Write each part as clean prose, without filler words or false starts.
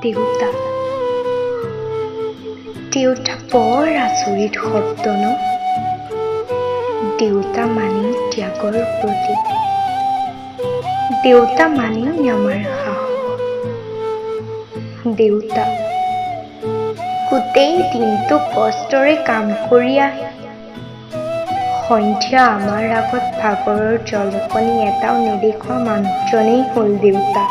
দেউতা দেউতা বৰ আচৰিত শব্দ ন। দেউতা মানেই ত্যাগৰ প্ৰতীক। দেউতা মানেই আমাৰ সাহস। দেউতা গোটেই দিনটো কষ্টৰে কাম কৰি আহি সন্ধিয়া আমাৰ আগত ভাগৰৰ জলকণি এটাও নেদেখুৱা মানুহজনেই হ'ল দেউতা।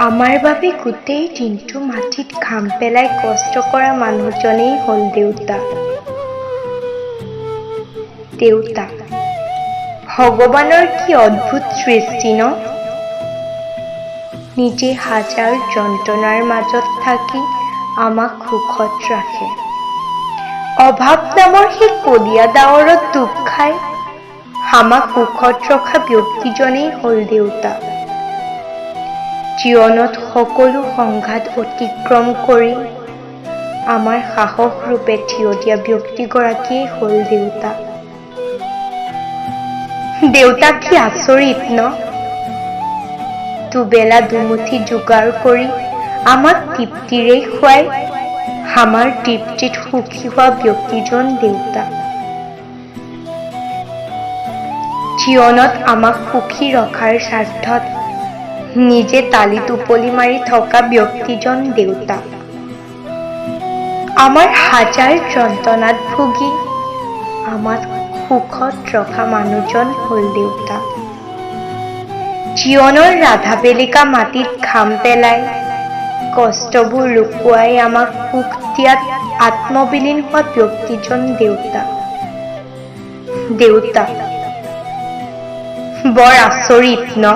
আমাৰ বাবে গোটেই দিনটো মাটিত ঘাম পেলাই কষ্ট কৰা মানুহজনেই হ'ল দেউতা। দেউতা ভগৱানৰ কি অদ্ভুত সৃষ্টি ন। নিজে হাজাৰ যন্ত্ৰণাৰ মাজত থাকি আমাক সুখত ৰাখে। অভাৱ নামৰ সেই কলীয়া ডাৱৰত ডুব খাই আমাক সুখত ৰখা ব্যক্তিজনেই হ'ল দেউতা। জীৱনত সকলো সংঘাত অতিক্ৰম কৰি আমাৰ সাহস ৰূপে থিয় দিয়া ব্যক্তিগৰাকীয়েই হ'ল দেউতা। দেউতা কি আচৰিত ন। দুবেলা দুমুঠি যোগাৰ কৰি আমাক তৃপ্তিৰে খুৱাই আমাৰ তৃপ্তিত সুখী হোৱা ব্যক্তিজন দেউতা। জীৱনত আমাক সুখী ৰখাৰ স্বাৰ্থত নিজে তালি টোপলি মাৰি থকা ব্যক্তিজন দেউতা। আমাৰ হাজাৰ যন্ত্ৰণাত ভুগি আমাক সুখত ৰখা মানুহজন হ'ল দেউতা। জীৱনৰ ৰাধা বেলিকা মাটিত ঘাম পেলাই কষ্টবোৰ লুকুৱাই আমাক সুখ দিয়াত আত্মবিলীন হোৱা ব্যক্তিজন দেউতা। দেউতা বৰ আচৰিত ন।